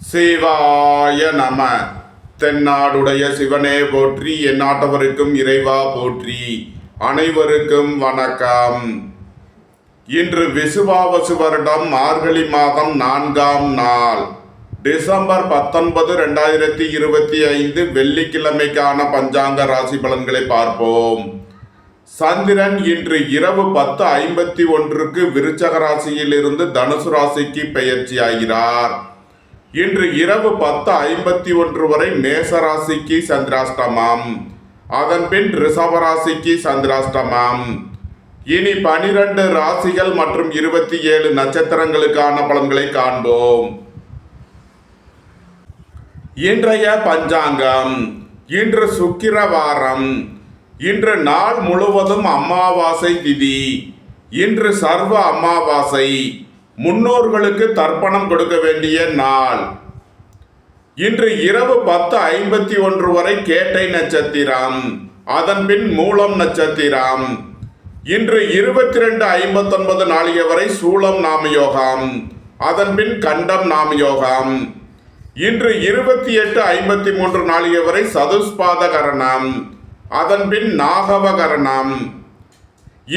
சிவாய நம. தென்னாடுடைய சிவனே போற்றி, எந்நாட்டவருக்கும் இறைவா போற்றி. அனைவருக்கும் வணக்கம். இன்று விசுவாவசு வருடம் மார்கழி மாதம் 4ஆம் நாள், டிசம்பர் 19, 2025 வெள்ளிக்கிழமைக்கான பஞ்சாங்க ராசி பலன்களை பார்ப்போம். சந்திரன் இன்று இரவு 10:51 விருச்சக ராசியிலிருந்து தனுசு ராசிக்கு பெயர்ச்சியாகிறார். இன்று இரவு 10:51 வரை மேச ராசிக்கு சந்திராஷ்டமம், அதன் பின் ரிஷப ராசிக்கு சந்திராஷ்டமம். இனி 12 ராசிகள் மற்றும் 27 நட்சத்திரங்களுக்கான பலன்களை காண்போம். இன்றைய பஞ்சாங்கம். இன்று சுக்கிரவாரம். இன்று நாள் முழுவதும் அமாவாசை திதி. இன்று சர்வ அமாவாசை. முன்னோர்களுக்கு தர்ப்பணம் கொடுக்க வேண்டிய நாள். இன்று இரவு 10:51 வரை கேட்டை நட்சத்திரம், அதன் பின் மூலம் நட்சத்திரம். இன்று 22:59 நாளிகை வரை சூலம் நாமயோகம், அதன் பின் கண்டம் நாமயோகம். இன்று 28:53 நாளிகை வரை சதுஷ்பாத கரணம், அதன் பின் நாகவ கரணம்.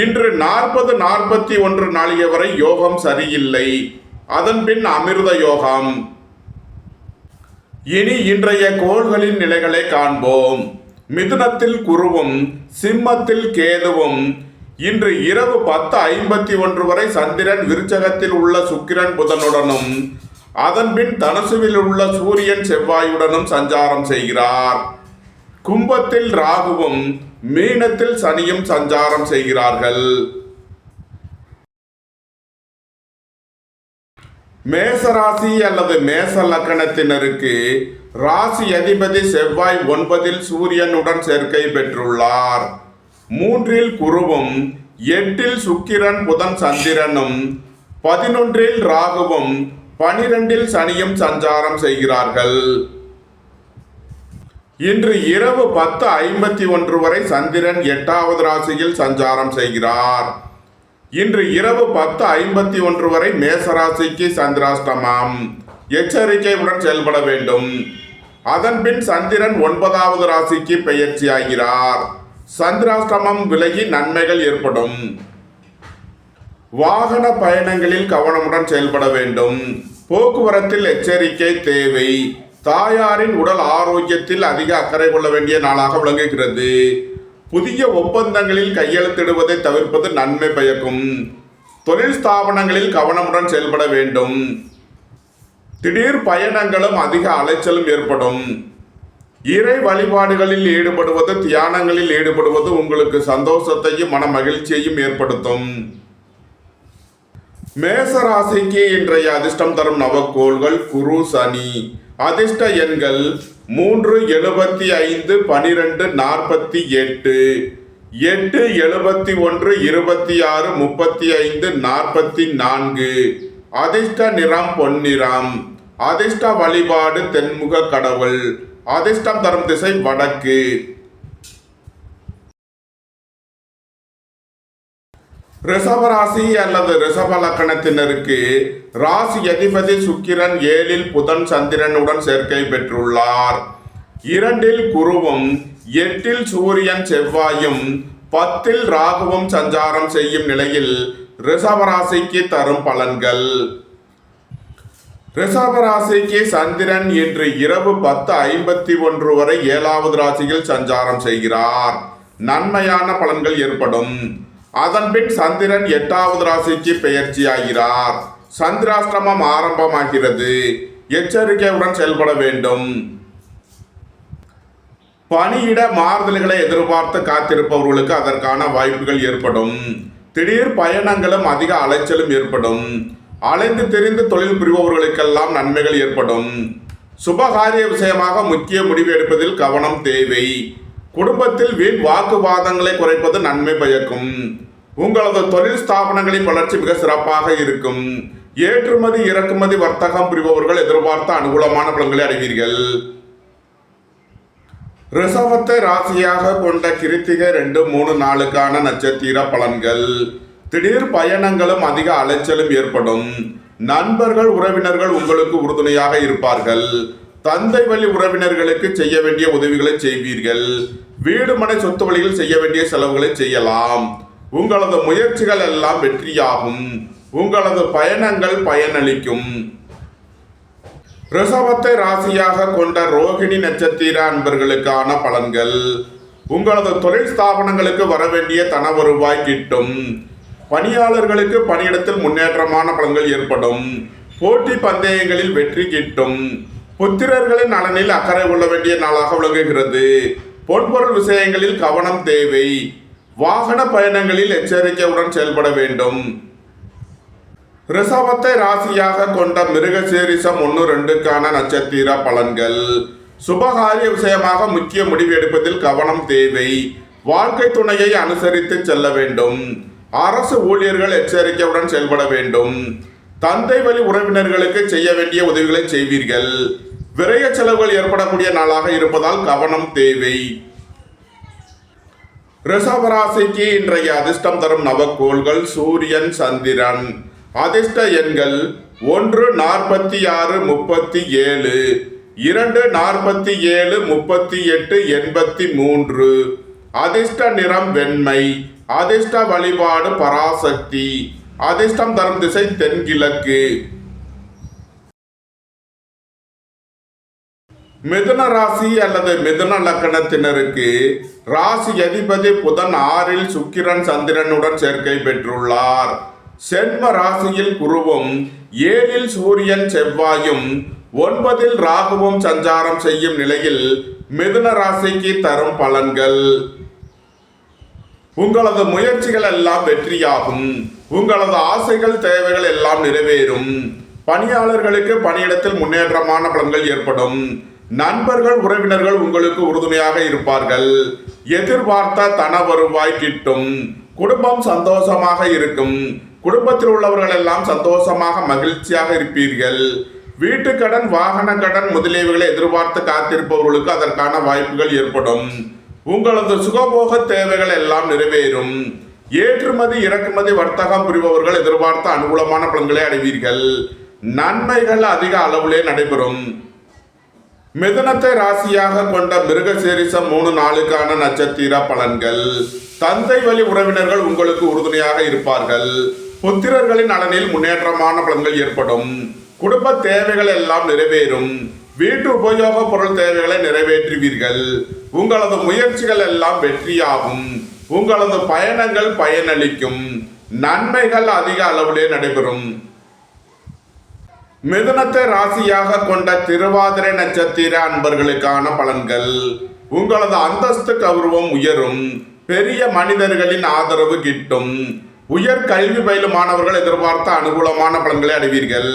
இன்று 40:41 நாளிகை வரை யோகம் சரியில்லை, அதன் பின் அமிர்த யோகம். இனி இன்றைய கோள்களின் நிலைகளை காண்போம். மிதுனத்தில் குருவும் சிம்மத்தில் கேதுவும். இன்று இரவு 10:51 வரை சந்திரன் விருச்சகத்தில் உள்ள சுக்கிரன் புதனுடனும், அதன் பின் தனுசுவில் உள்ள சூரியன் செவ்வாயுடனும் சஞ்சாரம் செய்கிறார். கும்பத்தில் ராகுவும் மீனத்தில் சனியும் சஞ்சாரம் செய்கிறார்கள். மேச ராசி அல்லது மேச லக்கணத்தினருக்கு ராசி அதிபதி செவ்வாய் 9ல் சூரியனுடன் சேர்க்கை பெற்றுள்ளார். 3ல் குருவும், 8ல் சுக்கிரன் புதன் சந்திரனும், 11ல் ராகுவும், 12ல் சனியும் சஞ்சாரம் செய்கிறார்கள். இன்று இரவு 10:51 வரை சந்திரன் 8வது ராசியில் சஞ்சாரம் செய்கிறார். இன்று இரவு 10:51 வரை மேசராசிக்கு சந்திராஷ்டமம், எச்சரிக்கையுடன் செயல்பட வேண்டும். அதன் பின் சந்திரன் 9வது ராசிக்கு பெயர்ச்சியாகிறார். சந்திராஷ்டமம் விலகி நன்மைகள் ஏற்படும். வாகன பயணங்களில் கவனமுடன் செயல்பட வேண்டும். போக்குவரத்தில் எச்சரிக்கை தேவை. தாயாரின் உடல் ஆரோக்கியத்தில் அதிக அக்கறை கொள்ள வேண்டிய நாளாக விளங்குகிறது. புதிய ஒப்பந்தங்களில் கையெழுத்திடுவதை தவிர்ப்பது நன்மை பயக்கும். தொழில் ஸ்தாபனங்களில் கவனமுடன் செயல்பட வேண்டும். திடீர் பயணங்களும் அதிக அலைச்சலும் ஏற்படும். இறை வழிபாடுகளில் ஈடுபடுவது, தியானங்களில் ஈடுபடுவது உங்களுக்கு சந்தோஷத்தையும் மன மகிழ்ச்சியையும் ஏற்படுத்தும். மேச ராசிக்கு இன்றைய அதிர்ஷ்டம் தரும் நவக்கோள்கள் குரு, சனி. அதிர்ஷ்ட எண்கள் 3, 75, 12, 48, 8, 71, 26, 35, 44. அதிர்ஷ்ட நிறம் பொன்னிறம். அதிர்ஷ்ட வழிபாடு தென்முக கடவுள். அதிர்ஷ்டம் தரும் திசை வடக்கு. ரிஷபராசி அல்லது ரிஷப லக்கணத்தினருக்கு ராசி அதிபதி சுக்கிரன் 7ல் புதன் சந்திரனுடன் சேர்க்கை பெற்றுள்ளார். 2ல் குருவும், 8ல் சூரியன் செவ்வாயும், 10ல் ராகுவும் சஞ்சாரம் செய்யும் நிலையில் ரிஷபராசிக்கு தரும் பலன்கள். ரிஷபராசிக்கு சந்திரன் இன்று இரவு 10:51 வரை 7வது ராசியில் சஞ்சாரம் செய்கிறார். நன்மையான பலன்கள் ஏற்படும். அதன் பின் சந்திரன் 8வது ராசிக்கு பெயர்ச்சியாகிறார். சந்திராஷ்டமம் ஆரம்பமாகிறது. எச்சரிக்கையுடன் செயல்பட வேண்டும். பணியிட மாறுதல்களை எதிர்பார்த்து காத்திருப்பவர்களுக்கு அதற்கான வாய்ப்புகள் ஏற்படும். திடீர் பயணங்களும் அதிக அலைச்சலும் ஏற்படும். அலைந்து தெரிந்து தொழில் புரிபவர்களுக்கெல்லாம் நன்மைகள் ஏற்படும். சுபகாரிய விஷயமாக முக்கிய முடிவு எடுப்பதில் கவனம் தேவை. குடும்பத்தில் வீண் வாக்குவாதங்களை குறைப்பது நன்மை பயக்கும். உங்களது தொழில் ஸ்தாபனங்களின் வளர்ச்சி மிக சிறப்பாக இருக்கும். ஏற்றுமதி இறக்குமதி வர்த்தகம் புரிபவர்கள் எதிர்பார்த்த அனுகூலமான பலன்களை அடைவீர்கள். ரிஷபத்தை ராசியாக கொண்ட கிருத்திகை 2, 3 நாளுக்கான நட்சத்திர பலன்கள். திடீர் பயணங்களும் அதிக அலைச்சலும் ஏற்படும். நண்பர்கள் உறவினர்கள் உங்களுக்கு உறுதுணையாக இருப்பார்கள். தந்தை வழி உறவினர்களுக்கு செய்ய வேண்டிய உதவிகளை செய்வீர்கள். வீடு மனை சொத்து வழியில் செய்ய வேண்டிய செலவுகளை செய்யலாம். உங்களது முயற்சிகள் எல்லாம் வெற்றியாகும். உங்களது பயணங்கள் பயனளிக்கும். ரிஷபத்தை ராசியாக கொண்ட ரோகிணி நட்சத்திர அன்பர்களுக்கான பலன்கள். உங்களது தொழில் ஸ்தாபனங்களுக்கு வரவேண்டிய தன வருவாய் கிட்டும். பணியாளர்களுக்கு பணியிடத்தில் முன்னேற்றமான பலன்கள் ஏற்படும். போட்டி பந்தயங்களில் வெற்றி கிட்டும். புத்திரர்களின் நலனில் அக்கறை கொள்ள வேண்டிய நாளாக விளங்குகிறது. பொன்பொருள் விஷயங்களில் கவனம் தேவை. வாகன பயணங்களில் எச்சரிக்கையுடன் செயல்பட வேண்டும். ரிஷபத்தை ராசியாக கொண்ட மிருகசீரிஷம் 1-2க்கான நட்சத்திர பலன்கள். சுபகாரிய விஷயமாக முக்கிய முடிவு எடுப்பதில் கவனம் தேவை. வாழ்க்கை துணையை அனுசரித்து செல்ல வேண்டும். அரசு ஊழியர்கள் எச்சரிக்கையுடன் செயல்பட வேண்டும். தந்தை வழி உறவினர்களுக்கு செய்ய வேண்டிய உதவிகளை செய்வீர்கள். விரய செலவுகள் ஏற்படக்கூடிய நாளாக இருப்பதால் கவனம் தேவை. ரிஷபராசிக்கு இன்றைய அதிர்ஷ்டம் தரும் நவக்கோள்கள் சூரியன், சந்திரன். அதிர்ஷ்ட எண்கள் 1, 46, 37, 2, 47, 38, 83. அதிர்ஷ்ட நிறம் வெண்மை. அதிர்ஷ்ட வழிபாடு பராசக்தி. அதிர்ஷ்டம் தரும் திசை தென்கிழக்கு. மிதுன ராசி அல்லது மிதுன லக்கணத்தினருக்கு ராசி அதிபதி புதன் 6ல் சுக்கிரன் சந்திரனுடன் சேர்க்கை பெற்றுள்ளார். சென்ம ராசியில் குருவும் 7ல் சூரியன் செவ்வாயும் 9ல் ராகுவும் சஞ்சாரம் செய்யும் நிலையில் மிதுன ராசிக்கு தரும் பலன்கள். உங்களது முயற்சிகள் எல்லாம் வெற்றியாகும். உங்களது ஆசைகள் தேவைகள் எல்லாம் நிறைவேறும். பணியாளர்களுக்கு பணியிடத்தில் முன்னேற்றமான பலன்கள் ஏற்படும். நண்பர்கள் உறவினர்கள் உங்களுக்கு உறுதுணையாக இருப்பார்கள். எதிர்பார்த்த தன வருவாய் கிட்டும். குடும்பம் சந்தோஷமாக இருக்கும். குடும்பத்தில் உள்ளவர்கள் எல்லாம் சந்தோஷமாக மகிழ்ச்சியாக இருப்பீர்கள். வீட்டு கடன், வாகன கடன் முதலியவைகளை எதிர்பார்த்து காத்திருப்பவர்களுக்கு அதற்கான வாய்ப்புகள் ஏற்படும். உங்களது சுகபோக தேவைகள் எல்லாம் நிறைவேறும். ஏற்றுமதி இறக்குமதி வர்த்தகம் புரிபவர்கள் எதிர்பார்த்த அனுகூலமான பலன்களை அடைவீர்கள். நன்மைகள் அதிக அளவிலே நடைபெறும். மிதுனத்தை ராசியாக கொண்ட மிருகசீரிஷம் 3-4க்கான நட்சத்திர பலன்கள். தந்தை வழி உறவினர்கள் உங்களுக்கு உறுதுணையாக இருப்பார்கள். புத்திரர்களின் நலனில் முன்னேற்றமான பலன்கள் ஏற்படும். குடும்ப தேவைகள் எல்லாம் நிறைவேறும். வீட்டு உபயோக பொருள் தேவைகளை நிறைவேற்றுவீர்கள். உங்களது முயற்சிகள் எல்லாம் வெற்றியாகும். உங்களது பயணங்கள் பயனளிக்கும். நன்மைகள் அதிக அளவிலே நடைபெறும். மிதுனத்தை ராசியாக கொண்ட திருவாதிரை நட்சத்திர அன்பர்களுக்கான பலன்கள். உங்களது அந்தஸ்து கௌரவம் உயரும். பெரிய மனிதர்களின் ஆதரவு கிட்டும். உயர் கல்வி பயிலும் மாணவர்கள் எதிர்பார்த்த அனுகூலமான பலன்களை அடைவீர்கள்.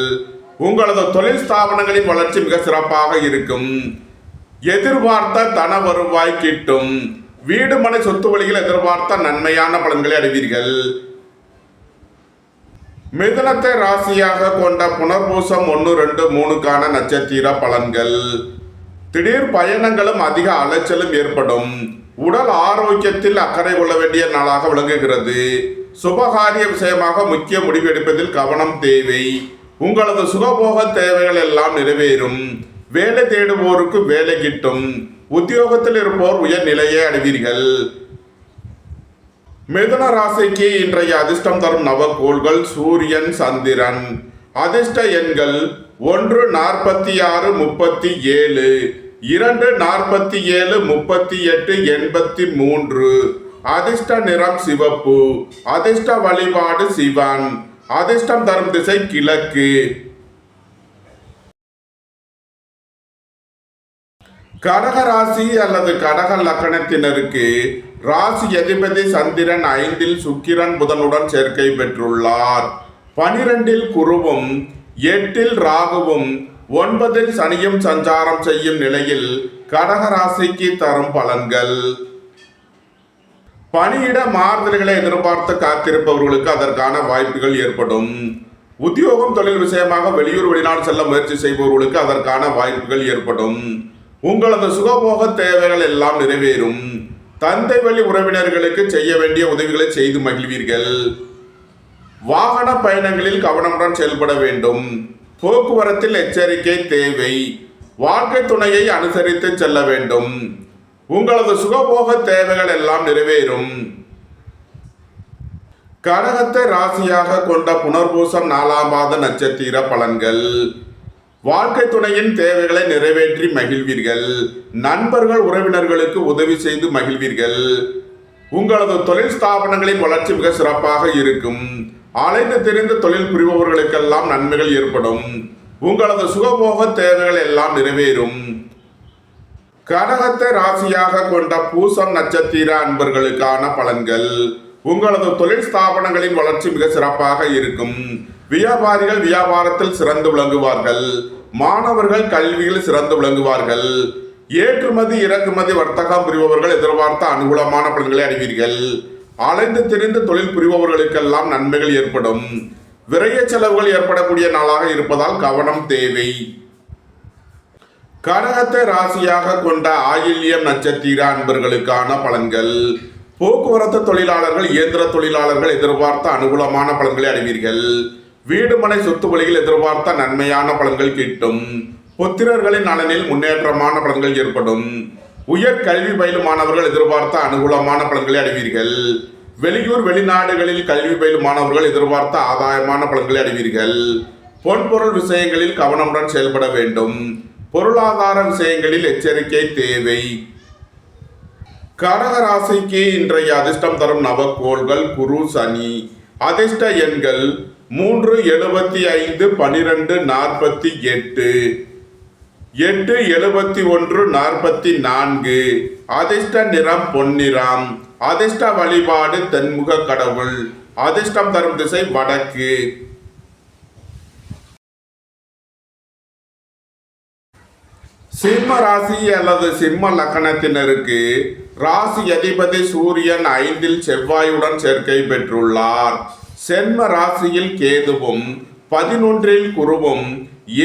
உங்களது தொழில் ஸ்தாபனங்களின் வளர்ச்சி மிக சிறப்பாக இருக்கும். எதிர்பார்த்த தன வருவாய் கிட்டும். வீடு மனை சொத்து வழியில் எதிர்பார்த்த நன்மையான பலன்களை அடைவீர்கள். மிதுனத்தை ராசியாக கொண்ட புனர்பூசம் 1-2-3க்கான நட்சத்திர பலன்கள். திடீர் பயணங்களும் அதிக அலைச்சலும் ஏற்படும். உடல் ஆரோக்கியத்தில் அக்கறை கொள்ள வேண்டிய நாளாக விளங்குகிறது. சுபகாரிய விஷயமாக முக்கிய முடிவு எடுப்பதில் கவனம் தேவை. உங்களது சுகபோக தேவைகள் எல்லாம் நிறைவேறும். வேலை தேடுவோருக்கு வேலை கிட்டும். உத்தியோகத்தில் இருப்போர் உயர் நிலையை அடைவீர்கள். மிதுன ராசிக்கு இன்றைய அதிர்ஷ்டம் தரும் நவக்கோள்கள் சூரியன், சந்திரன். அதிர்ஷ்ட எண்கள் 1, 46, 37, 2, 47, 38, 83. அதிர்ஷ்ட நிறம் சிவப்பு. அதிர்ஷ்ட வழிபாடு சிவன். அதிர்ஷ்டம் தரும் திசை கிழக்கு. கடக ராசி அல்லது கடக லக்கணத்தினருக்கு ராசி அதிபதி சந்திரன் 5ல் சுக்கிரன் புதனுடன் சேர்க்கை பெற்றுள்ளார். 12ல் குருவும் 8ல் ராகுவும் 9ல் சனியும் சஞ்சாரம் செய்யும் நிலையில் கடக ராசிக்கு தரும் பலன்கள். பணியிட மாறுதல்களை எதிர்பார்த்து காத்திருப்பவர்களுக்கு அதற்கான வாய்ப்புகள் ஏற்படும். உத்தியோகம் தொழில் விஷயமாக வெளியூர் வெளிநாடு செல்ல முயற்சி செய்பவர்களுக்கு அதற்கான வாய்ப்புகள் ஏற்படும். உங்களது சுகபோக தேவைகள் எல்லாம் நிறைவேறும். தந்தை வழி உறவினர்களுக்கு செய்ய வேண்டிய உதவிகளை செய்து மகிழ்வீர்கள். வாகன பயணங்களில் கவனமுடன் செயல்பட வேண்டும். போக்குவரத்தில் எச்சரிக்கை தேவை. வாழ்க்கை துணையை அனுசரித்து செல்ல வேண்டும். உங்களது சுகபோக தேவைகள் எல்லாம் நிறைவேறும். கடகத்தை ராசியாக கொண்ட புனர்பூசம் 4ஆம் பாத நட்சத்திர பலன்கள். வாழ்க்கை துணையின் தேவைகளை நிறைவேற்றி மகிழ்வீர்கள். நண்பர்கள் உறவினர்களுக்கு உதவி செய்து மகிழ்வீர்கள். உங்களது தொழில் ஸ்தாபனங்களின் வளர்ச்சி மிக சிறப்பாக இருக்கும். அலைந்து திரிந்து தொழில் புரிபவர்களுக்கெல்லாம் நன்மைகள் ஏற்படும். உங்களது சுகபோக தேவைகள் எல்லாம் நிறைவேறும். கடகத்தை ராசியாக கொண்ட பூசம் நட்சத்திர அன்பர்களுக்கான பலன்கள். உங்களது தொழில் ஸ்தாபனங்களின் வளர்ச்சி மிக சிறப்பாக இருக்கும். வியாபாரிகள் வியாபாரத்தில் சிறந்து விளங்குவார்கள். மாணவர்கள் கல்வியில் சிறந்து விளங்குவார்கள். ஏற்றுமதி இறக்குமதி வர்த்தகம் புரிபவர்கள் எதிர்பார்த்த அனுகூலமான பலன்களை அடைவீர்கள். அலைந்து திரிந்து தொழில் புரிபவர்களுக்கெல்லாம் நன்மைகள் ஏற்படும். விரைய செலவுகள் ஏற்படக்கூடிய நாளாக இருப்பதால் கவனம் தேவை. கடகத்தை ராசியாக கொண்ட ஆயில்யம் நட்சத்திர அன்பர்களுக்கான பலன்கள். போக்குவரத்து தொழிலாளர்கள் இயந்திர தொழிலாளர்கள் எதிர்பார்த்த அனுகூலமான பலன்களை அடைவீர்கள். வீடு மனை சொத்து வழியில் எதிர்பார்த்த நன்மையான பலன்கள் கிட்டும். புத்திரர்களின் நலனில் முன்னேற்றமான பலன்கள் ஏற்படும். உயர் கல்வி பயிலும் மாணவர்கள் எதிர்பார்த்த அனுகூலமான பலன்களை அடைவீர்கள். வெளியூர் வெளிநாடுகளில் கல்வி பயிலும் மாணவர்கள் எதிர்பார்த்த ஆதாயமான பலன்களை அடைவீர்கள். பொன்பொருள் விஷயங்களில் கவனமுடன் செயல்பட வேண்டும். பொருளாதார விஷயங்களில் எச்சரிக்கை தேவை. கடக ராசிக்கு இன்றைய அதிர்ஷ்டம் தரும் நவக்கோள்கள் குரு சனி. அதிர்ஷ்ட எண்கள் 3, 75, 12, 48, 8, 71, 44. அதிர்ஷ்ட நிறம் பொன்னிறம். அதிர்ஷ்ட வழிபாடு தென்முக கடவுள். அதிர்ஷ்டம் தரும் திசை வடக்கு. சிம்ம ராசி அல்லது சிம்ம லக்கணத்தினருக்கு ராசி அதிபதி சூரியன் 5இல் செவ்வாயுடன் சேர்க்கை பெற்றுள்ளார். சென்ம ராசியில் கேதுவும் 11இல் குருவும்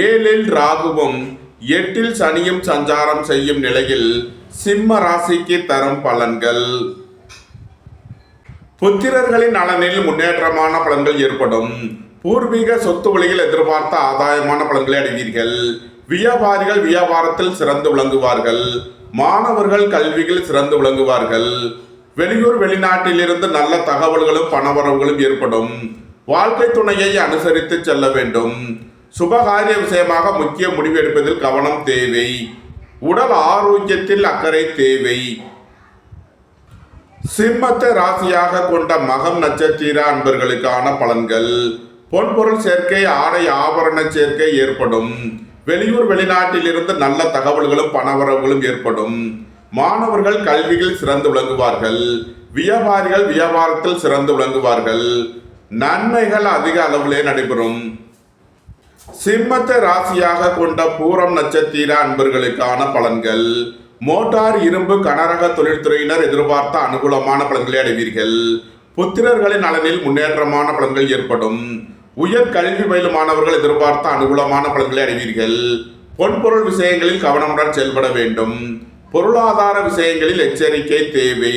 7இல் ராகுவும் 8இல் சனியும் சஞ்சாரம் செய்யும் நிலையில் சிம்ம ராசிக்கு தரும் பலன்கள். புத்திரர்களின் நலனில் முன்னேற்றமான பலன்கள் ஏற்படும். பூர்வீக சொத்து வழியில் எதிர்பார்த்த ஆதாயமான பலன்களை அடைவீர்கள். வியாபாரிகள் வியாபாரத்தில் சிறந்து விளங்குவார்கள். மாணவர்கள் கல்வியில் சிறந்து விளங்குவார்கள். வெளியூர் வெளிநாட்டிலிருந்து நல்ல தகவல்களும் பணவரவுகளும் ஏற்படும். வாழ்க்கை துணையை அனுசரித்து செல்ல வேண்டும். சுபகாரிய விஷயமாக முக்கிய முடிவு எடுப்பதில் கவனம் தேவை. உடல் ஆரோக்கியத்தில் அக்கறை தேவை. சிம்மத்தை ராசியாக கொண்ட மகம் நட்சத்திர அன்பர்களுக்கான பலன்கள். பொன்பொருள் சேர்க்கை ஆடை ஆபரண சேர்க்கை ஏற்படும். வெளியூர் வெளிநாட்டிலிருந்து நல்ல தகவல்களும் பணவரவுகளும் ஏற்படும். மாணவர்கள் கல்வியில் சிறந்து விளங்குவார்கள். வியாபாரிகள் வியாபாரத்தில் சிறந்து விளங்குவார்கள். நன்மைகள் அதிக அளவிலே நடைபெறும். சிம்மத்தை ராசியாக கொண்ட பூரம் நட்சத்திர அன்பர்களுக்கான பலன்கள். மோட்டார் இரும்பு கனரக தொழில்துறையினர் எதிர்பார்த்த அனுகூலமான பலன்களை அடைவீர்கள். புத்திரர்களின் நலனில் முன்னேற்றமான பலன்கள் ஏற்படும். உயர் கல்வி பயிலும் மாணவர்கள் எதிர்பார்த்த அனுகூலமான பலன்களை அடைவீர்கள். பொன்பொருள் விஷயங்களில் கவனமுடன் செயல்பட வேண்டும். பொருளாதார விஷயங்களில் எச்சரிக்கை தேவை.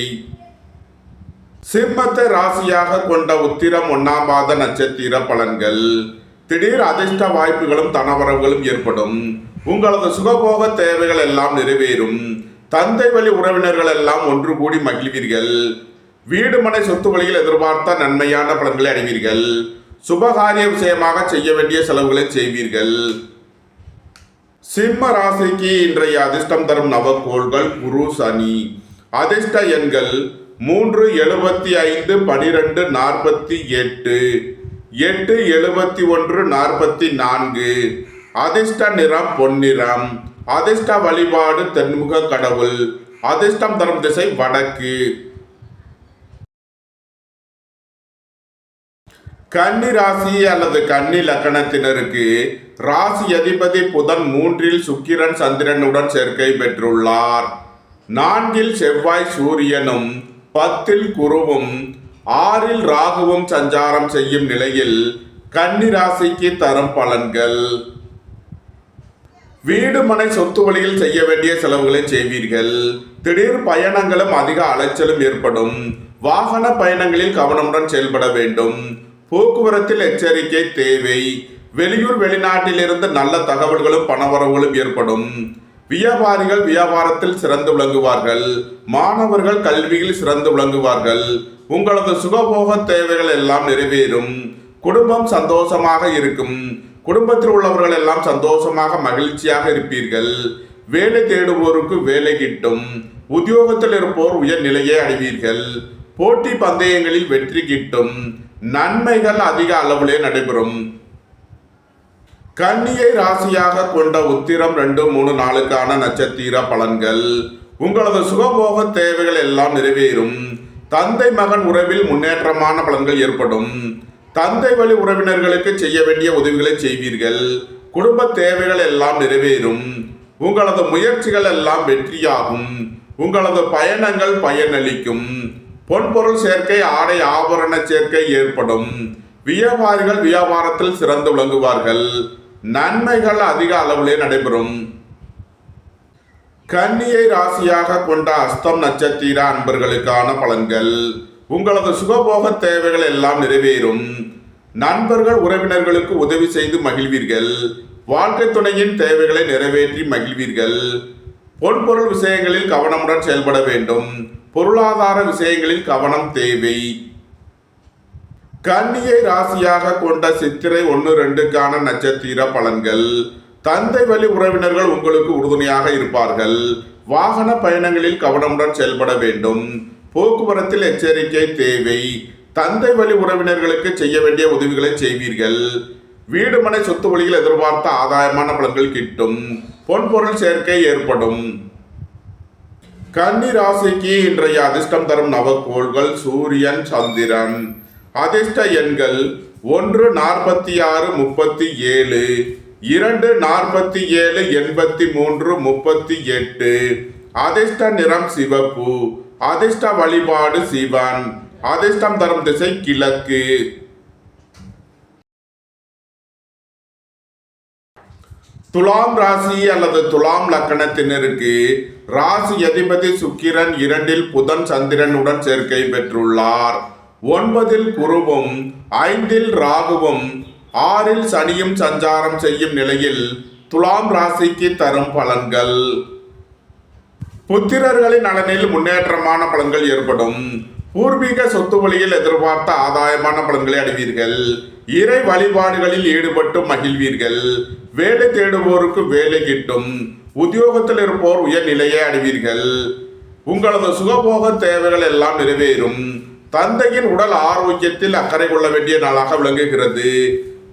சிம்மத்தை ராசியாக கொண்ட உத்திரம் 1ஆம் பாத நட்சத்திர பலன்கள். திடீர் அதிர்ஷ்ட வாய்ப்புகளும் தனவரவுகளும் ஏற்படும். உங்களது சுகபோக தேவைகள் எல்லாம் நிறைவேறும். தந்தை வழி உறவினர்கள் எல்லாம் ஒன்று கூடி மகிழ்வீர்கள். வீடு மனை சொத்து வழியில் எதிர்பார்த்த நன்மையான பலன்களை அடைவீர்கள். சுபகாரிய விஷயமாக செய்ய வேண்டிய செலவுகளை செய்வீர்கள். சிம்ம ராசிக்கு இன்றைய அதிர்ஷ்டம் தரும் நவக்கோள்கள் குரு சனி. அதிர்ஷ்ட எண்கள் 3, 75, 12, 48, 8, 71, 44. அதிர்ஷ்ட நிறம் பொன்னிறம். அதிர்ஷ்ட வழிபாடு தென்முக கடவுள். அதிர்ஷ்டம் தரும் திசை வடக்கு. கன்னி ராசி அல்லது கன்னி லக்கணத்தினருக்கு ராசி அதிபதி புதன் 3இல் சுக்கிரன் சந்திரனுடன் சேர்க்கை பெற்றுள்ளார். 4இல் செவ்வாய் சூரியனும் 10இல் குருவும் 6இல் ராகுவும் சஞ்சாரம் செய்யும் நிலையில் கன்னி ராசிக்கு தரும் பலன்கள். வீடு மனை சொத்து வழியில் செய்ய வேண்டிய செலவுகளை செய்வீர்கள். திடீர் பயணங்களும் அதிக அலைச்சலும் ஏற்படும். வாகன பயணங்களில் கவனமுடன் செயல்பட வேண்டும். போக்குவரத்தில் எச்சரிக்கை தேவை. வெளியூர் வெளிநாட்டிலிருந்து நல்ல தகவல்களும் பணவரவுகளும் ஏற்படும். வியாபாரிகள் வியாபாரத்தில் சிறந்து விளங்குவார்கள். மாணவர்கள் கல்வியில் சிறந்து விளங்குவார்கள். உங்களது சுகபோக தேவைகள் எல்லாம் நிறைவேறும். குடும்பம் சந்தோஷமாக இருக்கும். குடும்பத்தில் உள்ளவர்கள் எல்லாம் சந்தோஷமாக மகிழ்ச்சியாக இருப்பீர்கள். வேலை தேடுவோருக்கு வேலை கிட்டும். உத்தியோகத்தில் இருப்போர் உயர் நிலையை அடைவீர்கள். போட்டி பந்தயங்களில் வெற்றி கிட்டும். நன்மைகள் அதிக அளவிலே நடைபெறும். கன்னியை ராசியாக கொண்ட உத்திரம் 2, 3, 4 நட்சத்திர பலன்கள். உங்களது சுகபோக தேவைகள் எல்லாம் நிறைவேறும். தந்தை மகன் உறவில் முன்னேற்றமான பலன்கள் ஏற்படும். தந்தை வழி உறவினர்களுக்கு செய்ய வேண்டிய உதவிகளை செய்வீர்கள். குடும்ப தேவைகள் எல்லாம் நிறைவேறும். உங்களது முயற்சிகள் எல்லாம் வெற்றியாகும். உங்களது பயணங்கள் பயனளிக்கும். பொன்பொருள் சேர்க்கை, ஆடை ஆபரண சேர்க்கை ஏற்படும். வியாபாரிகள் வியாபாரத்தில் சிறந்து விளங்குவார்கள். நன்மைகள் அதிக அளவிலே நடைபெறும். கன்னியை ராசியாக கொண்ட அஸ்தம் நட்சத்திர அன்பர்களுக்கான பலன்கள். உங்களது சுகபோக தேவைகள் எல்லாம் நிறைவேறும். நண்பர்கள் உறவினர்களுக்கு உதவி செய்து மகிழ்வீர்கள். வாழ்க்கை துணையின் தேவைகளை நிறைவேற்றி மகிழ்வீர்கள். பொன்பொருள் விஷயங்களில் கவனமுடன் செயல்பட வேண்டும். பொருளாதார விஷயங்களில் கவனம் தேவை. கன்னியை ராசியாக கொண்ட சித்திரை 1, 2 நட்சத்திர பலன்கள். தந்தை வழி உறவினர்கள் உங்களுக்கு உறுதுணையாக இருப்பார்கள். வாகன பயணங்களில் கவனமுடன் செயல்பட வேண்டும். போக்குவரத்தில் எச்சரிக்கை தேவை. தந்தை வழி உறவினர்களுக்கு செய்ய வேண்டிய உதவிகளை செய்வீர்கள். வீடு மனை சொத்து வழியில் எதிர்பார்த்த ஆதாயமான பலன்கள் கிட்டும். பொன்பொருள் சேர்க்கை ஏற்படும். கன்னி ராசிக்கு இன்றைய அதிர்ஷ்டம் தரும் நவக்கோள்கள் சூரியன், சந்திரன். அதிர்ஷ்ட எண்கள் 1, 46, 37, 2, 47, 83, 38. அதிர்ஷ்ட நிறம் சிவப்பு. அதிர்ஷ்ட வழிபாடு சிவன். அதிர்ஷ்டம் தரும் திசை கிழக்கு. துலாம் ராசி அல்லது துலாம் லக்கணத்தினருக்கு ராசி அதிபதி சுக்கிரன் 2 புதன் சந்திரனுடன் சேர்க்கை பெற்றுள்ளார். 9 குருவும் 5 ராகுவும் 6 சனியும் சஞ்சாரம் செய்யும் நிலையில் துலாம் ராசிக்கு தரும் பலன்கள். புத்திரர்களின் நலனில் முன்னேற்றமான பலன்கள் ஏற்படும். பூர்வீக சொத்து வழியில் எதிர்பார்த்த ஆதாயமான பலன்களை அடைவீர்கள். இறை வழிபாடுகளில் ஈடுபட்டு மகிழ்வீர்கள். வேலை தேடுவோருக்கு வேலை கிட்டும். உத்தியோகத்தில் இருப்போர் உயர் நிலையை அடைவீர்கள். உங்களது சுகபோக தேவைகள் எல்லாம் நிறைவேறும். தந்தையின் உடல் ஆரோக்கியத்தில் அக்கறை கொள்ள வேண்டிய நாளாக விளங்குகிறது.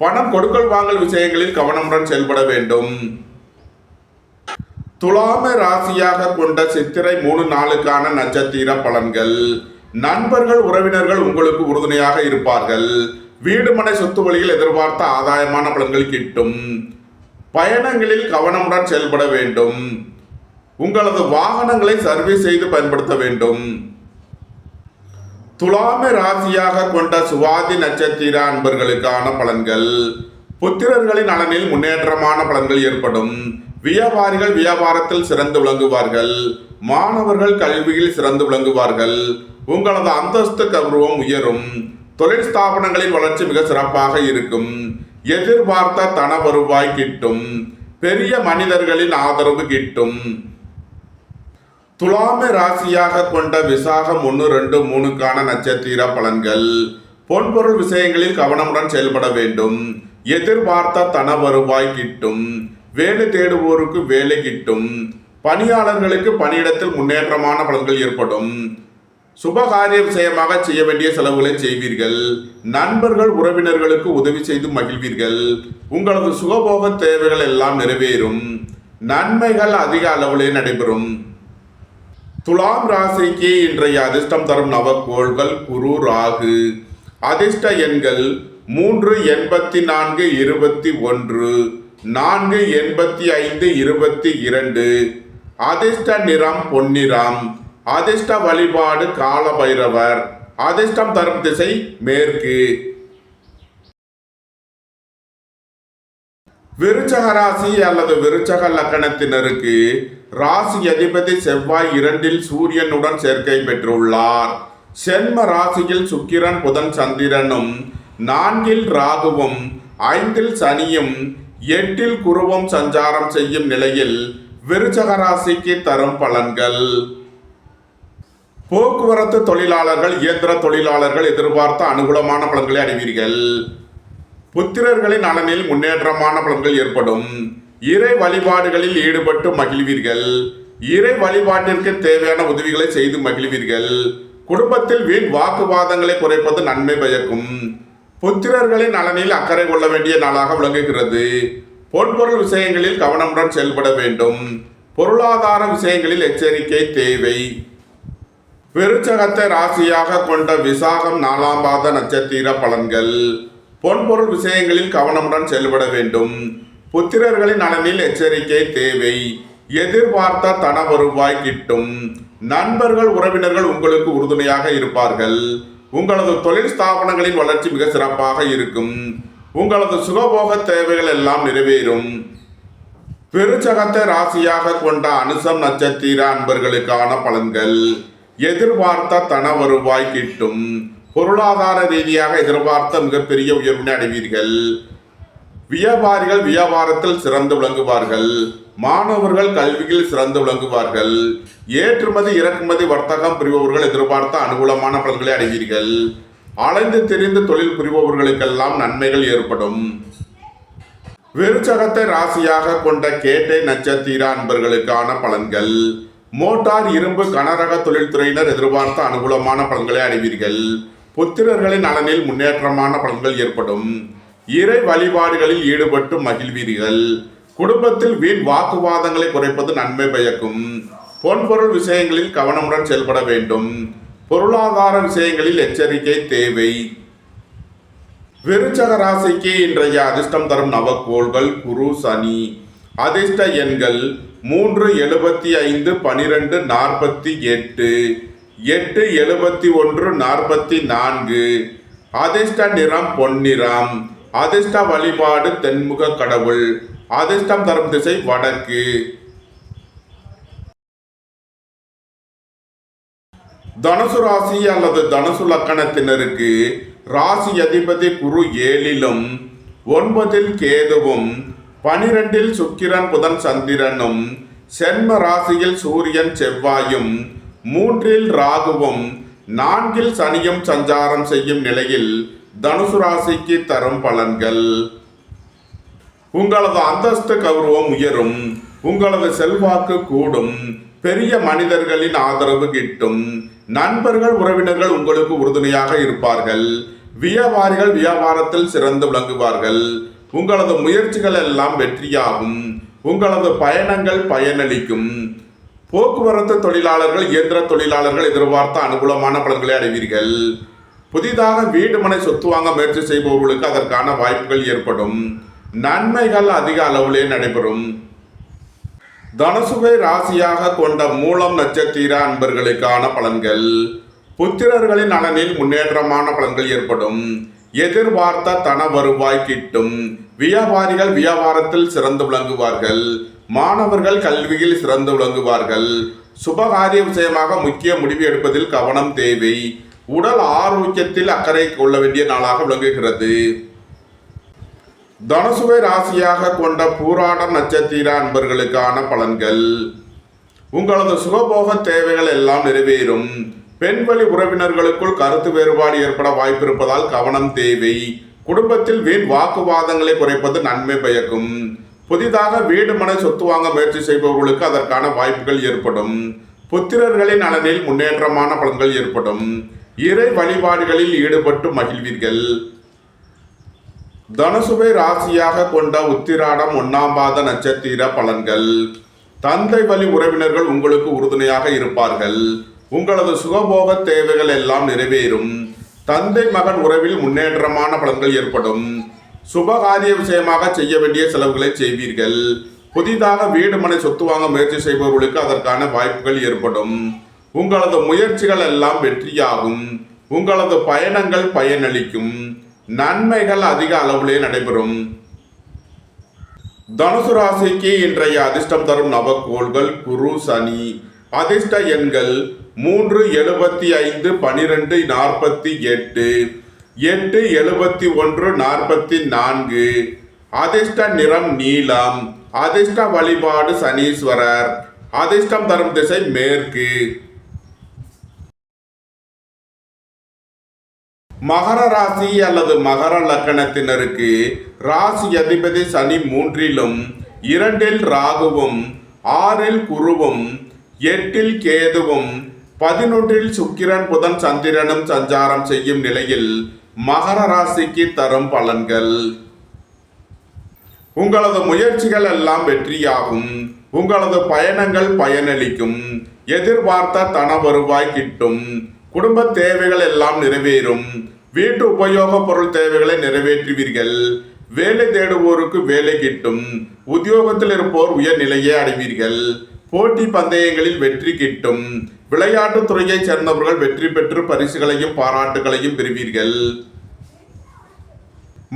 பணம் கொடுக்கல் வாங்கல் விஷயங்களில் கவனமுடன் செயல்பட வேண்டும். துலாம ராசியாக கொண்ட சித்திரை 3, 4 நட்சத்திர பலன்கள். நண்பர்கள் உறவினர்கள் உங்களுக்கு உறுதுணையாக இருப்பார்கள். வீடு மனை சொத்து வழியில் எதிர்பார்த்த ஆதாயமான பலன்கள் கிட்டும். பயணங்களில் கவனமுடன் செயல்பட வேண்டும். உங்களது வாகனங்களை சர்வீஸ் செய்து பயன்படுத்த வேண்டும். துலாம ராசியாக கொண்ட சுவாதி நட்சத்திர அன்பர்களுக்கான பலன்கள். புத்திரர்களின் நலனில் முன்னேற்றமான பலன்கள் ஏற்படும். வியாபாரிகள் வியாபாரத்தில் சிறந்து விளங்குவார்கள். மாணவர்கள் கல்வியில் சிறந்து விளங்குவார்கள். உங்களது அந்தஸ்து கௌரவம் உயரும். தொழில் ஸ்தாபனங்களின் வளர்ச்சி மிக சிறப்பாக இருக்கும். எதிர்பார்த்த தன வருவாய் கிட்டும். பெரிய மனிதர்களின் ஆதரவு கிட்டும். துலாம ராசியாக கொண்ட விசாகம் 1, 2, 3 நட்சத்திர பலன்கள். பொன்பொருள் விஷயங்களில் கவனமுடன் செயல்பட வேண்டும். எதிர்பார்த்த தன வருவாய் கிட்டும். வேலை தேடுவோருக்கு வேலை கிட்டும். பணியாளர்களுக்கு பணியிடத்தில் முன்னேற்றமான பலன்கள் ஏற்படும். சுபகாரிய விஷயமாக செய்ய வேண்டிய செலவுகளை செய்வீர்கள். நண்பர்கள் உறவினர்களுக்கு உதவி செய்து மகிழ்வீர்கள். உங்களது சுகபோக தேவைகள் எல்லாம் நிறைவேறும். நன்மைகள் அதிக அளவிலே நடைபெறும். துலாம் ராசிக்கு இன்றைய அதிர்ஷ்டம் தரும் நவக்கோள்கள் குரு, ராகு. அதிர்ஷ்ட எண்கள் 3, 84, 21, 4, 85, 22. அதிர்ஷ்ட நிறம் பொன்னிறம். அதிர்ஷ்ட வழிபாடு கால பைரவர். அதிர்ஷ்டம் தரும் திசை மேற்கு. விருச்சக ராசி அல்லது விருச்சக 4 ராகுவும் 5 சனியும் 8 குருவும் சஞ்சாரம் செய்யும் நிலையில் விருச்சக ராசிக்கு தரும் பலன்கள். போக்குவரத்து தொழிலாளர்கள், இயந்திர தொழிலாளர்கள் எதிர்பார்த்த அனுகூலமான பலன்களை அடைவீர்கள். புத்திரர்களின் நலனில் முன்னேற்றமான பலன்கள் ஏற்படும். இறை வழிபாடுகளில் ஈடுபட்டு மகிழ்வீர்கள். இறை வழிபாட்டிற்கு தேவையான உதவிகளை செய்து மகிழ்வீர்கள். குடும்பத்தில் வீண் வாக்குவாதங்களை குறைப்பது நன்மை பயக்கும். புத்திரர்களின் நலனில் அக்கறை கொள்ள வேண்டிய நாளாக விளங்குகிறது. பொன்பொருள் விஷயங்களில் கவனமுடன் செயல்பட வேண்டும். பொருளாதார விஷயங்களில் எச்சரிக்கை தேவை. விருச்சகத்தை ராசியாக கொண்ட விசாகம் 4ஆம் பாத நட்சத்திர பலன்கள். பொன்பொருள் விஷயங்களில் கவனமுடன் செயல்பட வேண்டும். புத்திரர்களின் நலனில் எச்சரிக்கை தேவை. எதிர்பார்த்த தன வருவாய் கிட்டும். நண்பர்கள், உறவினர்கள் உங்களுக்கு உறுதுணையாக இருப்பார்கள். உங்களது தொழில் ஸ்தாபனங்களின் வளர்ச்சி மிக சிறப்பாக இருக்கும். உங்களது சுகபோக தேவைகள் எல்லாம் நிறைவேறும். விருச்சகத்தை ராசியாக கொண்ட அனுசம் நட்சத்திர அன்பர்களுக்கான பலன்கள். எதிர்பார்த்த தன வருவாய் கிட்டும். பொருளாதார ரீதியாக எதிர்பார்த்த மிகப்பெரிய உயர்வினை அடைவீர்கள். வியாபாரிகள் வியாபாரத்தில் சிறந்து விளங்குவார்கள். மாணவர்கள் கல்வியில் சிறந்து விளங்குவார்கள். ஏற்றுமதி இறக்குமதி வர்த்தகம் புரிபவர்கள் எதிர்பார்த்த அனுகூலமான பலன்களை அடைவீர்கள். அலைந்து திரிந்து தொழில் புரிபவர்களுக்கெல்லாம் நன்மைகள் ஏற்படும். விருச்சகத்தை ராசியாக கொண்ட கேட்டை நட்சத்திர அன்பர்களுக்கான பலன்கள். மோட்டார், இரும்பு, கனரக தொழில்துறையினர் எதிர்பார்த்த அனுகூலமான பலன்களை அடைவீர்கள். புத்திரர்களின் நலனில் முன்னேற்றமான பலன்கள் ஏற்படும். இறை வழிபாடுகளில் ஈடுபட்டு மகிழ்வீர்கள். குடும்பத்தில் வீண் வாக்குவாதங்களை குறைப்பது நன்மை பயக்கும். பொன்பொருள் விஷயங்களில் கவனமுடன் செயல்பட வேண்டும். பொருளாதார விஷயங்களில் எச்சரிக்கை தேவை. விருச்சக ராசிக்கு இன்றைய அதிர்ஷ்டம் தரும் நவக்கோள்கள் குரு, சனி. அதிர்ஷ்ட எண்கள் 3, 75, 12, 48, 8, 71, 44. அதிர்ஷ்ட நிறம் பொன்னிறம். அதிர்ஷ்ட வழிபாடு தென்முக கடவுள். அதிர்ஷ்டம் தரும் திசை வடக்கு. தனுசு ராசி அல்லது தனுசு லக்கணத்தினருக்கு ராசி அதிபதி குரு 7லும் 9 கேதுவும் 12 சுக்கிரன் புதன் சந்திரனும் சென்ம ராசியில் சூரியன் செவ்வாயும் 3 ராகுவும் 4 சனியும் சஞ்சாரம் செய்யும் நிலையில் தனுசு ராசிக்கு தரும் பலன்கள். உங்களது அந்தஸ்து கௌரவம் உயரும். உங்களது செல்வாக்கு கூடும். பெரிய மனிதர்களின் ஆதரவு கிட்டும். நண்பர்கள், உறவினர்கள் உங்களுக்கு உறுதுணையாக இருப்பார்கள். வியாபாரிகள் வியாபாரத்தில் சிறந்து விளங்குவார்கள். உங்களது முயற்சிகள் எல்லாம் வெற்றியாகும். உங்களது பயணங்கள் பயனளிக்கும். போக்குவரத்து தொழிலாளர்கள், இயந்திர தொழிலாளர்கள் எதிர்பார்த்த அனுகூலமான பலன்களை அடைவீர்கள். புதிதாக வீடு மனை சொத்து வாங்க முயற்சி செய்பவர்களுக்கு அதற்கான வாய்ப்புகள் ஏற்படும். நன்மைகள் அதிக அளவிலே நடைபெறும். தனுசுவை ராசியாக கொண்ட மூலம் நட்சத்திர அன்பர்களுக்கான பலன்கள். புத்திரர்களின் நலனில் முன்னேற்றமான பலன்கள் ஏற்படும். எதிர்பார்த்த தன வருவாய் கிட்டும். வியாபாரிகள் வியாபாரத்தில் சிறந்து விளங்குவார்கள். மாணவர்கள் கல்வியில் சிறந்து விளங்குவார்கள். சுபகாரிய விஷயமாக முக்கிய முடிவு எடுப்பதில் கவனம் தேவை. உடல் ஆரோக்கியத்தில் அக்கறை கொள்ள வேண்டிய நாளாக விளங்குகிறது. தனுசுவை ராசியாக கொண்ட பூராடம் நட்சத்திர அன்பர்களுக்கான பலன்கள். உங்களது சுகபோக தேவைகள் எல்லாம் நிறைவேறும். பெண்வழி உறவினர்களுக்குள் கருத்து வேறுபாடு ஏற்பட வாய்ப்பு இருப்பதால் கவனம் தேவை. குடும்பத்தில் வீண் வாக்குவாதங்களை குறைப்பது நன்மை பயக்கும். புதிதாக வீடு மனை சொத்து வாங்க முயற்சி செய்பவர்களுக்கு அதற்கான வாய்ப்புகள் ஏற்படும். புத்திரர்களின் நலனில் முன்னேற்றமான பலன்கள் ஏற்படும். இறை வழிபாடுகளில் ஈடுபட்டு மகிழ்வீர்கள். தனுசுவை ராசியாக கொண்ட உத்திராடம் 1ஆம் பாத நட்சத்திர பலன்கள். தந்தை வழி உறவினர்கள் உங்களுக்கு உறுதுணையாக இருப்பார்கள். உங்களது சுகபோக தேவைகள் எல்லாம் நிறைவேறும். தந்தை மகன் உறவில் முன்னேற்றமான பலன்கள் ஏற்படும். சுபகாரிய விஷயமாக செய்ய வேண்டிய செலவுகளை செய்வீர்கள். புதிதாக வீடு மனை சொத்து வாங்க முயற்சி செய்பவர்களுக்கு அதற்கான வாய்ப்புகள் ஏற்படும். உங்களது முயற்சிகள் எல்லாம் வெற்றியாகும். உங்களது பயணங்கள் பயனளிக்கும். நன்மைகள் அதிக அளவிலே நடைபெறும். தனுசு ராசிக்கு இன்றைய அதிர்ஷ்டம் தரும் நவக்கோள்கள் குரு, சனி. அதிர்ஷ்ட எண்கள் 3, 75, 12, 48, 8 71 44. அதிர்ஷ்ட நிறம் நீலம். அதிர்ஷ்ட வழிபாடு சனீஸ்வரர். அதிர்ஷ்டம் தரும் திசை மேற்கு. மகர ராசி அல்லது மகர லக்கணத்தினருக்கு ராசி அதிபதி சனி 3லும் 2ல் ராகுவும் 6ல் குருவும் 8ல் கேதுவும் 11ல் சுக்கிரன் புதன் சந்திரனும் சஞ்சாரம் செய்யும் நிலையில் மகர ராசிக்கு தரும் பலன்கள். உங்களது முயற்சிகள் எல்லாம் வெற்றியாகும். உங்களது பயணங்கள் பயனளிக்கும். எதிர்பார்த்த தன வருவாய் கிட்டும். குடும்ப தேவைகள் எல்லாம் நிறைவேறும். வீட்டு உபயோக பொருள் தேவைகளை நிறைவேற்றுவீர்கள். வேலை தேடுவோருக்கு வேலை கிட்டும். உத்தியோகத்தில் இருப்போர் உயர்நிலையை அடைவீர்கள். போட்டி பந்தயங்களில் வெற்றி கிட்டும். விளையாட்டுத் துறையைச் சேர்ந்தவர்கள் வெற்றி பெற்று பரிசுகளையும் பாராட்டுகளையும் பெறுவீர்கள்.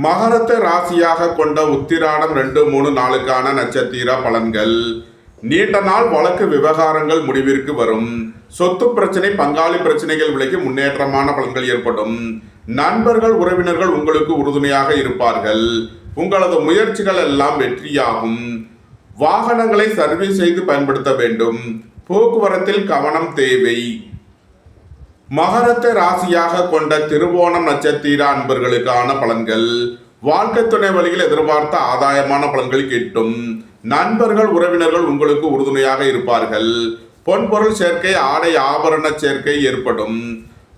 மகரத்தை ராசியாக கொண்ட உத்திராடம் 2, 3, 4க்கான நட்சத்திர பலன்கள். நீண்ட நாள் வழக்கு விவகாரங்கள் முடிவிற்கு வரும். சொத்து பிரச்சனை பங்காளி பிரச்சனைகள் விலகி முன்னேற்றமான பலன்கள் ஏற்படும். நண்பர்கள் உறவினர்கள் உங்களுக்கு உறுதுணையாக இருப்பார்கள். உங்களது முயற்சிகள் எல்லாம் வெற்றியாகும். வாகனங்களை சர்வீஸ் செய்து பயன்படுத்த வேண்டும். போக்குவரத்தில் கவனம் தேவை. மகரத்தை ராசியாக கொண்ட திருவோணம் நட்சத்திர அன்பர்களுக்கான பலன்கள். வாழ்க்கை துணை வழியில் எதிர்பார்த்த ஆதாயமான பலன்கள் கிட்டும். நண்பர்கள் உறவினர்கள் உங்களுக்கு உறுதுணையாக இருப்பார்கள். பொன்பொருள் சேர்க்கை ஆடை ஆபரண சேர்க்கை ஏற்படும்.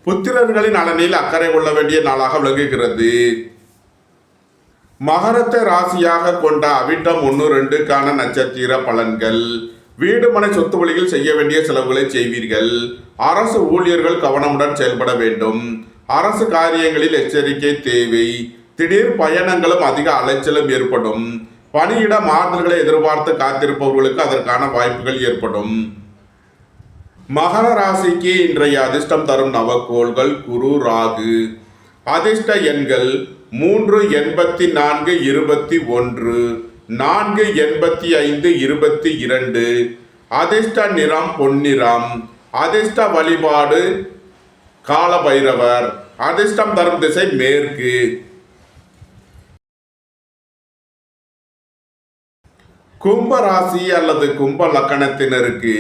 புத்திரர்களின் நலனில் அக்கறை கொள்ள வேண்டிய நாளாக விளங்குகிறது. மகரத்தை ராசியாக கொண்ட அவிட்டம் 1, 2க்கான நட்சத்திர பலன்கள். வீடு மனை சொத்து வழியில் செய்ய வேண்டிய செலவுகளை செய்வீர்கள். அரசு ஊழியர்கள் கவனமுடன் செயல்பட வேண்டும். அரசு காரியங்களில் எச்சரிக்கை தேவை. திடீர் பயணங்களும் அதிக அலைச்சலும் ஏற்படும். பணியிட மாறுதல்களை எதிர்பார்த்து காத்திருப்பவர்களுக்கு அதற்கான வாய்ப்புகள் ஏற்படும். மகர ராசிக்கு இன்றைய அதிர்ஷ்டம் தரும் நவக்கோள்கள் குரு ராகு. அதிர்ஷ்ட எண்கள் 3 84 21 4 85 22. அதிர்ஷ்ட நிறம் பொன்னிறம். அதிர்ஷ்ட வழிபாடு கால பைரவர். அதிர்ஷ்டம் தரும் திசை மேற்கு. கும்ப ராசி அல்லது கும்ப லக்கணத்தினருக்கு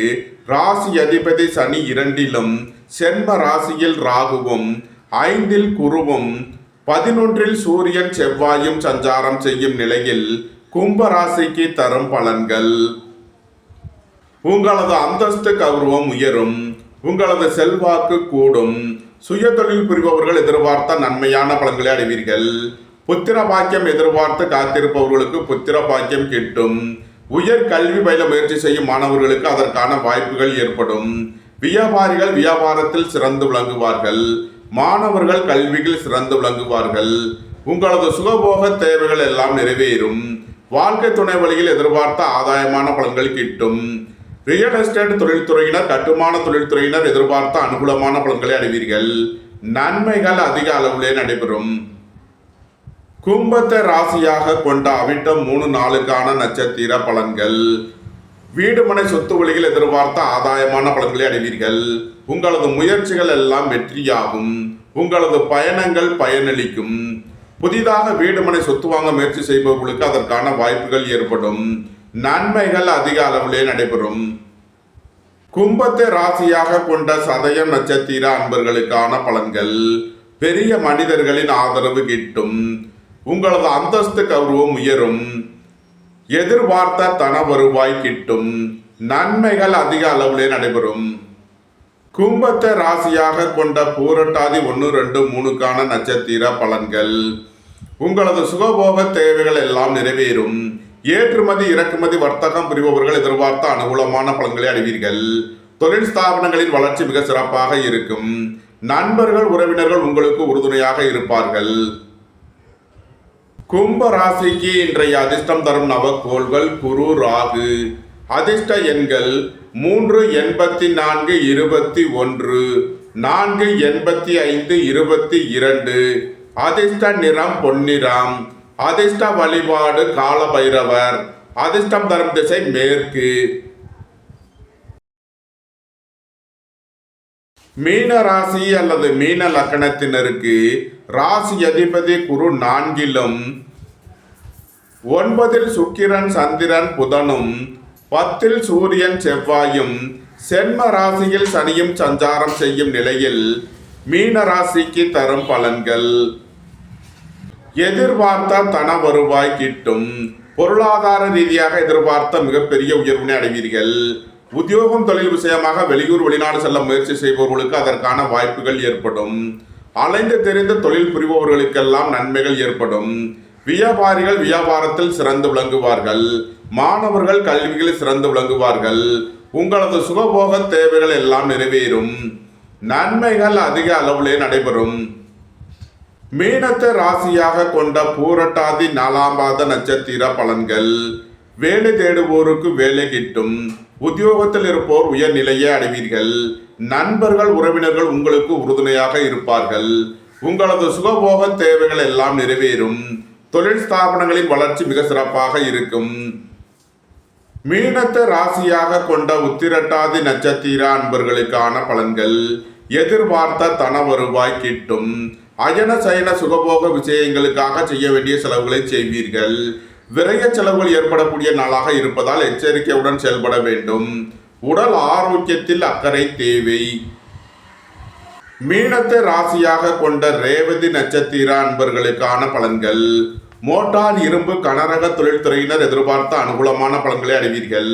ராசி அதிபதி சனி 2லும் சென்ம ராசியில் ராகுவும் 5ல் குருவும் 11ல் சூரியன் செவ்வாயும் சஞ்சாரம் செய்யும் நிலையில் கும்ப ராசிக்கு தரும் பலன்கள். உங்களது அந்தஸ்து கௌரவம் உயரும். உங்களது செல்வாக்கு கூடும். சுய தொழில் புரிபவர்கள் எதிர்பார்த்த நன்மையான பலன்களை அடைவீர்கள். புத்திர பாக்கியம் எதிர்பார்த்து காத்திருப்பவர்களுக்கு புத்திர பாக்கியம் கிட்டும். உயர் கல்வி பயில முயற்சி செய்யும் மாணவர்களுக்கு அதற்கான வாய்ப்புகள் ஏற்படும். வியாபாரிகள் வியாபாரத்தில் சிறந்து விளங்குவார்கள். மாணவர்கள் கல்வியில் சிறந்து விளங்குவார்கள். உங்களது சுகபோக தேவைகள் எல்லாம் நிறைவேறும். வாழ்க்கை துணை வழியில் எதிர்பார்த்த ஆதாயமான பலன்கள் கிட்டும். ரியல் எஸ்டேட் தொழில்துறையினர் கட்டுமான தொழில்துறையினர் எதிர்பார்த்த அனுகூலமான பலன்களை அடைவீர்கள். நன்மைகள் அதிக அளவிலே நடைபெறும். கும்பத்தை ராசியாக கொண்ட அவிட்டம் 3, 4க்கான நட்சத்திர பலன்கள். வீடு மனை சொத்து வழியில் எதிர்பார்த்த ஆதாயமான பலன்களை அடைவீர்கள். உங்களது முயற்சிகள் எல்லாம் வெற்றியாகும். உங்களது பயணங்கள் பயனளிக்கும். புதிதாக வீடு மனை சொத்து வாங்க முயற்சி செய்பவர்களுக்கு அதற்கான வாய்ப்புகள் ஏற்படும். நன்மைகள் அதிக அளவிலே நடைபெறும். கும்பத்தை ராசியாக கொண்ட சதயம் நட்சத்திர அன்பர்களுக்கான பலன்கள். பெரிய மனிதர்களின் ஆதரவு கிட்டும். உங்களது அந்தஸ்து கௌரவம் உயரும். எதிர்பார்த்த தன வருவாய் கிட்டும். நன்மைகள் அதிக அளவிலே நடைபெறும். கும்பத்தை ராசியாக கொண்ட பூரட்டாதி 1, 2, 3க்கான நட்சத்திர பலன்கள். உங்களது சுகபோக தேவைகள் எல்லாம் நிறைவேறும். ஏற்றுமதி இறக்குமதி வர்த்தகம் புரிபவர்கள் எதிர்பார்த்த அனுகூலமான பலன்களை அடைவீர்கள். தொழில் ஸ்தாபனங்களின் வளர்ச்சி மிக சிறப்பாக இருக்கும். நண்பர்கள் உறவினர்கள் உங்களுக்கு உறுதுணையாக இருப்பார்கள். கும்ப ராசிக்கு இன்றைய அதிர்ஷ்டம் தரும் நவக்கோள்கள் குரு ராகு. அதிர்ஷ்ட எண்கள் 3 84 21 4 85 22. அதிர்ஷ்ட நிறம் பொன்னிறம். அதிர்ஷ்ட வழிபாடு கால பைரவர். அதிர்ஷ்டம் தரும் திசை மேற்கு. மீன ராசி அல்லது மீன லக்கணத்தினருக்கு ராசி அதிபதி குரு 4லும் 9ல் சுக்கிரன் சந்திரன் புதனும் 10ல் சூரியன் செவ்வாயும் சென்ம ராசியில் சனியும் சஞ்சாரம் செய்யும் நிலையில் மீன ராசிக்கு தரும் பலன்கள். எதிர்பார்த்த தன வருவாய் கிட்டும். பொருளாதார ரீதியாக எதிர்பார்த்த மிகப்பெரிய உயர்வினை அடைவீர்கள். உத்தியோகம் தொழில் விஷயமாக வெளியூர் வெளிநாடு செல்ல முயற்சி செய்பவர்களுக்கு அதற்கான வாய்ப்புகள் ஏற்படும். அலைந்து தெரிந்து தொழில் புரிபவர்களுக்கெல்லாம் நன்மைகள் ஏற்படும். வியாபாரிகள் வியாபாரத்தில் சிறந்து விளங்குவார்கள். மாணவர்கள் கல்வியில் சிறந்து விளங்குவார்கள். உங்களது சுகபோக தேவைகள் எல்லாம் நிறைவேறும். நன்மைகள் அதிக அளவிலே நடைபெறும். மீனத்தை ராசியாக கொண்ட பூரட்டாதி 4ஆம் பாத நட்சத்திர பலன்கள். வேலை தேடுவோருக்கு வேலை கிட்டும். உத்தியோகத்தில் இருப்போர் உயர்நிலையை அடைவீர்கள். நண்பர்கள் உறவினர்கள் உங்களுக்கு உறுதுணையாக இருப்பார்கள். உங்களது சுகபோக தேவைகள் எல்லாம் நிறைவேறும். தொழில் ஸ்தாபனங்களின் வளர்ச்சி மிக சிறப்பாக இருக்கும். மீனத்தை ராசியாக கொண்ட உத்திரட்டாதி நட்சத்திர அன்பர்களுக்கான பலன்கள். எதிர்பார்த்த தன வருவாய் கிட்டும். அயன சயன சுகபோக விஷயங்களுக்காக செய்ய வேண்டிய செலவுகளை செய்வீர்கள். விரைய செலவுகள் ஏற்படக்கூடிய நாளாக இருப்பதால் எச்சரிக்கையுடன் செயல்பட வேண்டும். உடல் ஆரோக்கியத்தில் அக்கறை தேவை. மீனத்தை ராசியாக கொண்ட ரேவதி நட்சத்திர அன்பர்களுக்கான பலன்கள். மோட்டார் இரும்பு கனரக தொழில்துறையினர் எதிர்பார்த்த அனுகூலமான பலன்களை அடைவீர்கள்.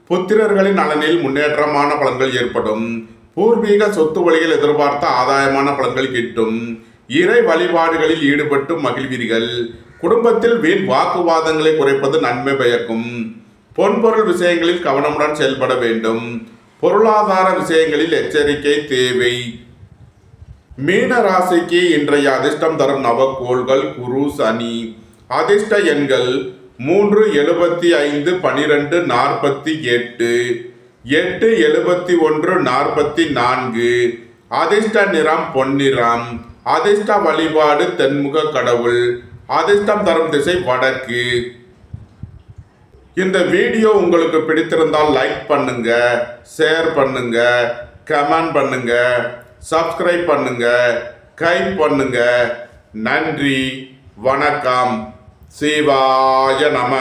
புத்திரர்களின் நலனில் முன்னேற்றமான பலன்கள் ஏற்படும். பூர்வீக சொத்து வழியில் எதிர்பார்த்த ஆதாயமான பலன்கள் கிட்டும். இறை வழிபாடுகளில் ஈடுபட்டு மகிழ்வீர்கள். குடும்பத்தில் வீண் வாக்குவாதங்களை குறைப்பது நன்மை பயக்கும். பொன்பொருள் விஷயங்களில் கவனமுடன் செயல்பட வேண்டும். பொருளாதார விஷயங்களில் எச்சரிக்கை தேவை. மீன ராசிக்கு இன்றைய அதிர்ஷ்டம் தரும் நவக்கோள்கள் குரு சனி. அதிர்ஷ்ட எண்கள் 3, 75, 12, 48, 8, 71, 44. அதிர்ஷ்ட நிறம் பொன்னிறம். அதிர்ஷ்ட வழிபாடு தென்முக கடவுள். அதிர்ஷ்டம் தரும் திசை வடக்கு. இந்த வீடியோ உங்களுக்கு பிடித்திருந்தால் லைக் பண்ணுங்க, ஷேர் பண்ணுங்க, கமெண்ட் பண்ணுங்க, சப்ஸ்கிரைப் பண்ணுங்க, கைப் பண்ணுங்க. நன்றி, வணக்கம். சிவாய நம.